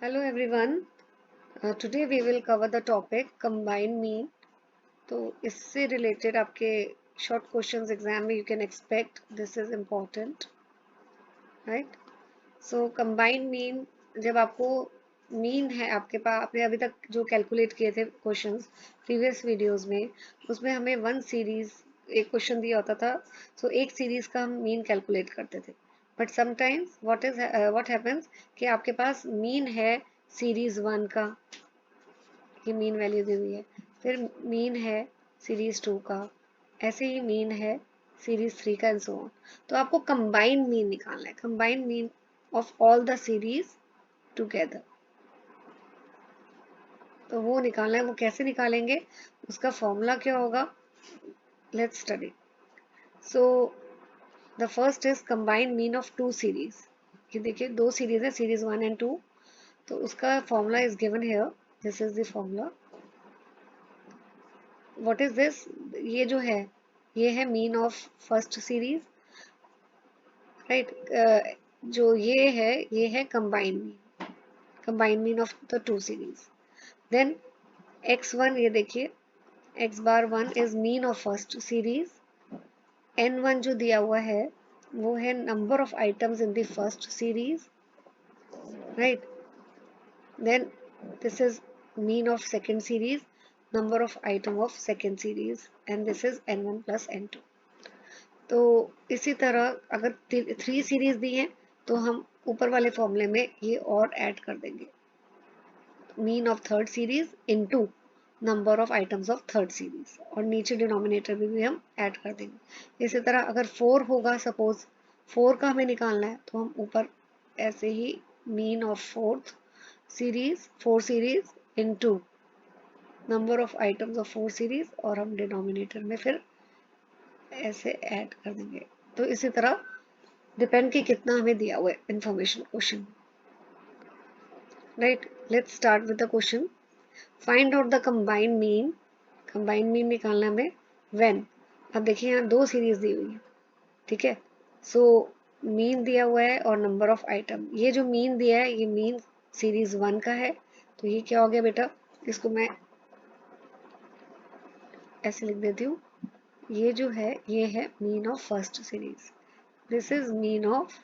Hello everyone. Today we will cover the topic combined mean. तो इससे related आपके short questions exam में you can expect this is important right. So combined mean जब आपको mean है आपके पास आपने अभी तक जो कैलकुलेट किए थे क्वेश्चंस प्रीवियस वीडियोस में उसमें हमें वन सीरीज एक क्वेश्चन दिया होता था. सो एक सीरीज का हम मीन कैलकुलेट करते थे. बट समटाइम्स व्हाट हैपेंस कि आपके पास मीन है सीरीज वन का, ये मीन वैल्यू दी हुई है. फिर मीन है सीरीज टू का, ऐसे ही मीन है सीरीज थ्री का एंड सो ऑन. तो आपको कंबाइंड मीन निकालना है, combined mean of all the series together. तो वो निकालना है. वो कैसे निकालेंगे, उसका फॉर्मूला क्या होगा, let's study. So the first is combined mean of two series. ये देखिए दो सीरीज है, सीरीज वन एंड टू. तो उसका formula is given here. This is the formula. What is this, ये जो है ये है mean of first series right. जो ये है combined mean, combined mean of the two series. Then X one, ये देखिए X bar one is mean of first series. N one जो दिया हुआ है वो है number of items in the first series right. Then this is mean of second series, number of item of second series, and this is n1 plus n2. तो इसी तरह अगर थ्री सीरीज दी है तो हम ऊपर वाले फॉर्मूले में ये और ऐड कर देंगे, mean of third series into number of items of third series, और नीचे डिनोमिनेटर में भी हम ऐड कर देंगे. इसी तरह अगर फोर होगा, सपोज फोर का हमें निकालना है, तो हम ऊपर ऐसे ही mean of fourth series four series into number of items of four series, और हम डिनोमिनेटर में फिर ऐसे ऐड कर देंगे. तो इसी तरह डिपेंड कि कितना हमें दिया हुआ है information question right. Let's start with the question. Find out the combined mean. Combined mean निकालना हमें व्हेन. अब देखिए यहाँ दो सीरीज दी हुई है, ठीक है. सो मीन दिया हुआ है और नंबर ऑफ आइटम. ये जो मीन दिया है ये मीन सीरीज वन का है. तो ये क्या हो गया बेटा, इसको मैं ऐसे लिख देती हूँ. ये जो है ये है mean of first series. This is mean of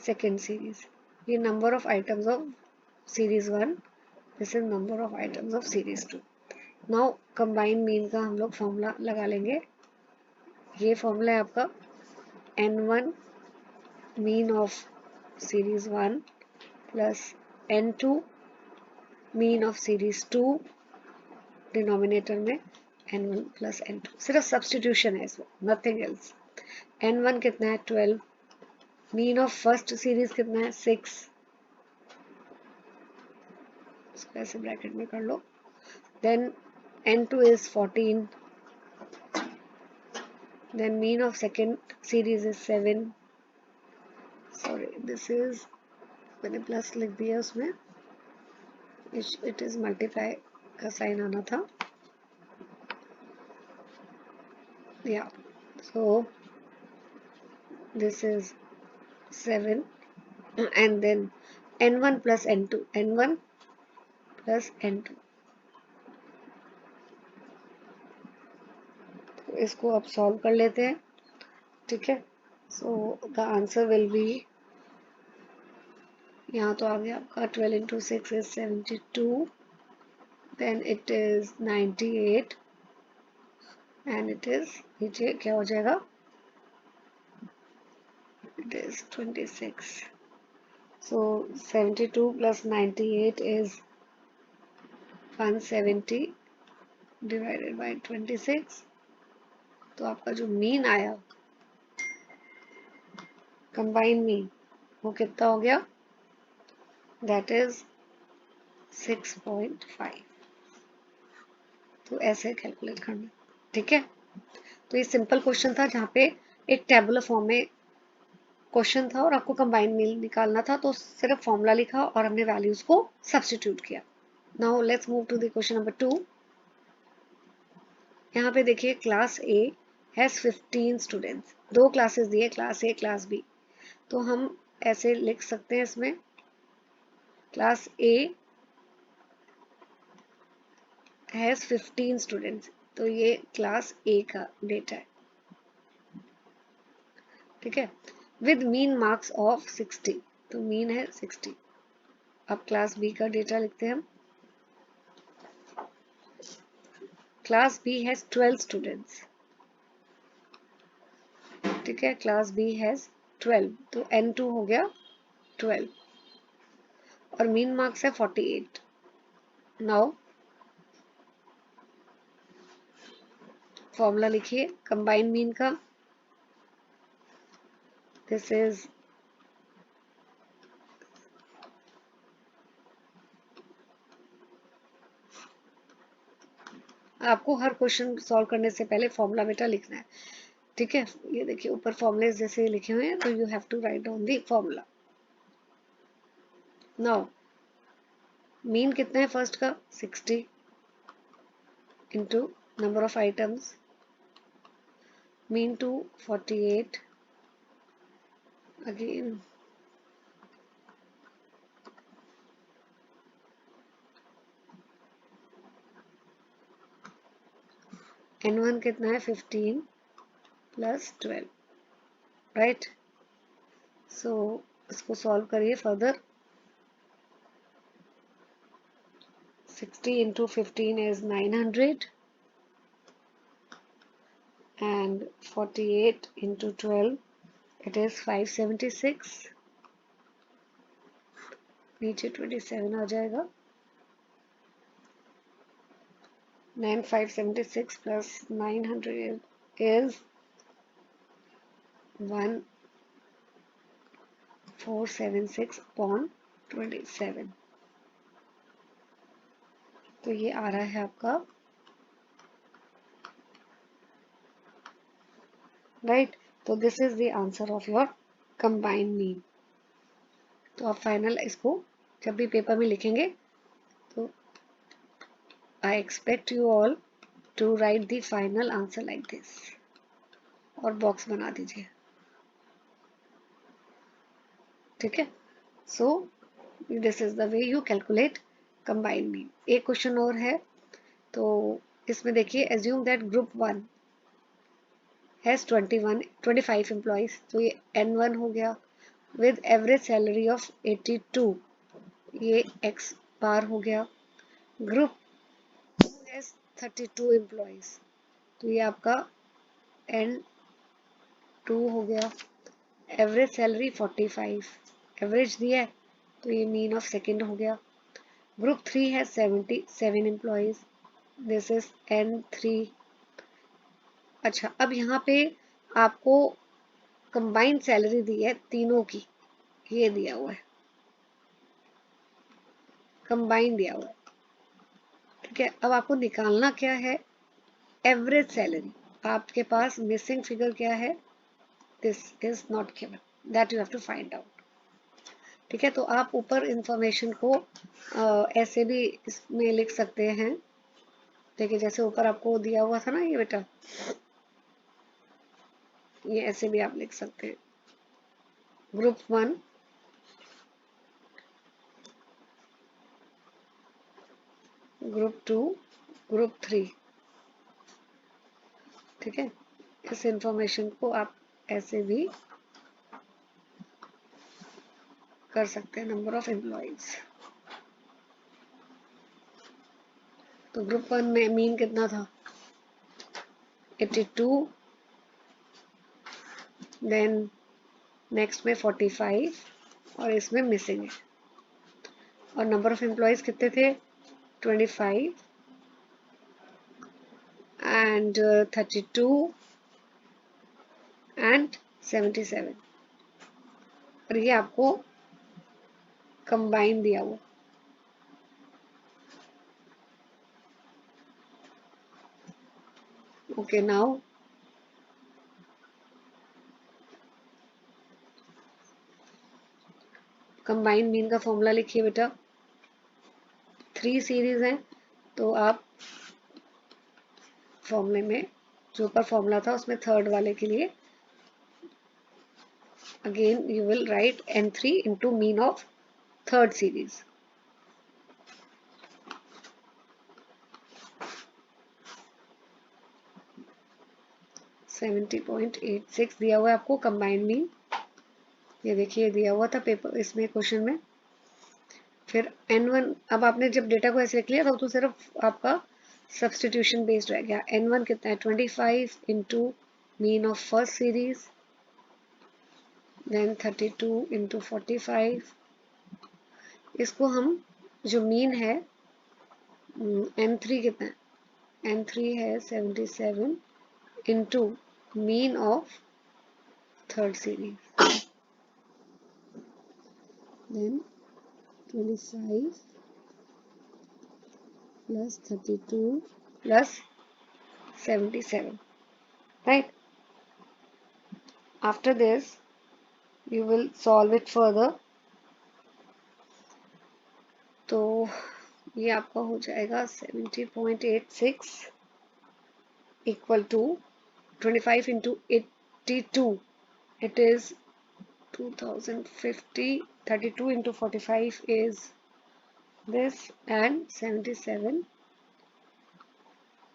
second series. ये number of items of series one. This is number of items of series two. Now combined mean का हम लोग फॉर्मूला लगा लेंगे. ये फॉर्मूला है आपका n1 mean of series one plus n2 mean of series two, denominator में n1 plus n2. सिर्फ सब्सटीट्यूशन है इसमें, नथिंग एल्स. n1 कितना है 12, मीन ऑफ फर्स्ट सीरीज कितना है 6, इसको ऐसे ब्रैकेट में कर लो. Then n2 is 14, then mean of second series is 7. Sorry this is, मैंने प्लस लिख दिया उसमें, इट इज मल्टीप्लाई का साइन आना था. या so this is 7 and then n1 plus n2, n1 plus n2. तो इसको अब सॉल्व कर लेते हैं, ठीक है. So the answer will be, यहाँ तो आ गया आपका 12 into 6 is 72, then it is 98 and it is नीचे क्या हो जाएगा, इट इज 26. सो 72 प्लस 98 इज 170 डिवाइडेड बाय 26. तो आपका जो मीन आया कंबाइंड मीन वो कितना हो गया, दैट इज 6.5. तो ऐसे कैलकुलेट करना, ठीक है. तो ये सिंपल क्वेश्चन था जहाँ पे एक टेबुलर फॉर्म में क्वेश्चन था और आपको कंबाइंड मीन निकालना था. तो सिर्फ फॉर्मूला लिखा और हमने वैल्यूज को सब्स्टिट्यूट किया. Now let's move to the question number 2. यहाँ पे देखिए क्लास ए हैज 15 स्टूडेंट्स. दो क्लासेस दिए, क्लास ए क्लास बी. तो हम ऐसे लिख सकते हैं इसमें क्लास ए हैज 15 स्टूडेंट्स, तो ये क्लास ए का डेटा है, ठीक है, विद मीन मार्क्स ऑफ 60, तो मीन है 60। अब क्लास बी का डेटा लिखते हैं हम। क्लास बी हैज 12 स्टूडेंट्स, ठीक है, क्लास बी हैज 12, तो N2 हो गया 12 और मीन मार्क्स है 48। नाउ फॉर्मूला लिखिए कंबाइंड मीन का। दिस इज आपको हर क्वेश्चन सॉल्व करने से पहले फॉर्मूला बेटा लिखना है, ठीक है। ये देखिए ऊपर फॉर्मूले जैसे लिखे हुए हैं, तो you have to write down the formula. Now mean कितना है फर्स्ट का 60 into number of items, mean two 48 again N1 कितना है 15 प्लस 12, राइट। सो इसको सॉल्व करिए further. 60 into 15 is 900 and 48 into 12 it is 576, नीचे 27 आ जाएगा, 9576 plus 900 is 1476 upon 27, तो ये आ रहा है आपका, राइट। तो this is the answer of your combined mean. तो आप फाइनल इसको जब भी पेपर में लिखेंगे तो I expect you all to write the final answer like this और बॉक्स बना दीजिए, ठीक है। So this is the way you calculate combined mean. एक क्वेश्चन और है, तो इसमें देखिए assume that group 1 has 25 employees, तो ये N1 हो गया विद एवरेज सैलरी ऑफ 82, ये X बार हो गया। ग्रुप हैज 32 एम्प्लॉइज, तो ये आपका N2 हो गया। एवरेज सैलरी 45, एवरेज दिया है तो ये मीन ऑफ सेकेंड हो गया। ग्रुप 3 है 77 एम्प्लॉइज, दिस इज N3। अच्छा अब यहाँ पे आपको कंबाइंड सैलरी दी है तीनों की, ये दिया हुआ है, कंबाइंड दिया हुआ है, ठीक है। अब आपको निकालना क्या है, एवरेज सैलरी। आपके पास मिसिंग फिगर क्या है, this is not given, that you have to find out, ठीक है। तो आप ऊपर इंफॉर्मेशन को ऐसे भी इसमें लिख सकते हैं, देखिए जैसे ऊपर आपको दिया हुआ था ना ये बेटा, ये ऐसे भी आप लिख सकते हैं। ग्रुप 1 ग्रुप 2 ग्रुप 3, ठीक है। इस इंफॉर्मेशन को आप ऐसे भी कर सकते हैं, नंबर ऑफ एम्प्लॉइज। तो ग्रुप 1 में मीन कितना था 82, देन नेक्स्ट में 45 और इसमें मिसिंग है, और नंबर ऑफ एम्प्लॉइज कितने थे 25 एंड 32 एंड 77, और ये आपको कंबाइन दिया हुआ। ओके नाउ कंबाइन मीन का फॉर्मूला लिखिए बेटा। 3 सीरीज हैं, तो आप फॉर्मूले में जो ऊपर फॉर्मूला था उसमें थर्ड वाले के लिए again you will write N3 into mean of third series, 70.86 दिया हुआ है आपको कंबाइंड मीन। ये देखिए दिया हुआ था पेपर इसमें क्वेश्चन में। फिर N1, अब आपने जब डेटा को ऐसे लिख लिया तो सिर्फ आपका सब्सटीट्यूशन बेस्ड रह गया। N1 कितना है 25 into mean of first series, then 32 into 45। इसको हम जो मीन है N3 कितना है, N3 है 77 into mean of third series, then 25 plus 32 plus 77, right? After this you will solve it further. तो ये आपका हो जाएगा 70.86 equal to 25 into 82, it is 2050, 32 into 45 is this, and 77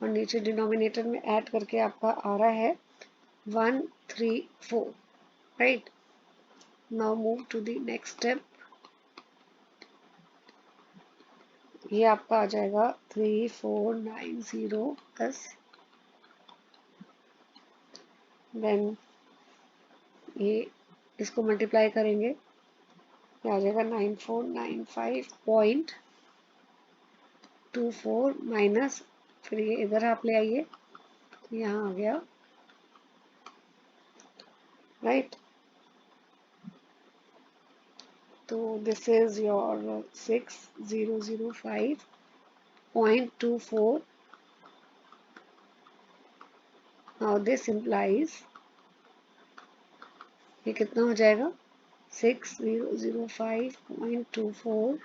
और नीचे डिनोमिनेटर में ऐड करके आपका आ रहा है 134, right? Now move to the next step. ये आपका आ जाएगा 3490 प्लस, देन ये इसको मल्टीप्लाई करेंगे, ये आ जाएगा 9495.24 माइनस, फिर ये इधर आप ले आइए, यहाँ आ गया, राइट? तो this is your 6005.24. Now this implies ये कितना हो जाएगा 6005.24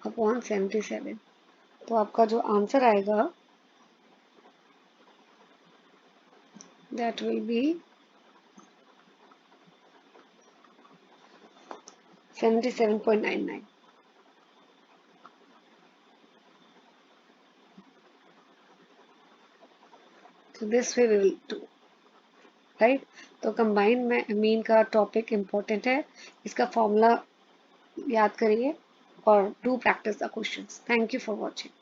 अपॉन 77। तो आपका जो आंसर आएगा that will be 77.99. So this way we will do, right? तो कंबाइंड में मीन का टॉपिक इम्पोर्टेंट है, इसका फॉर्मूला याद करिए और do practice the questions. Thank you for watching.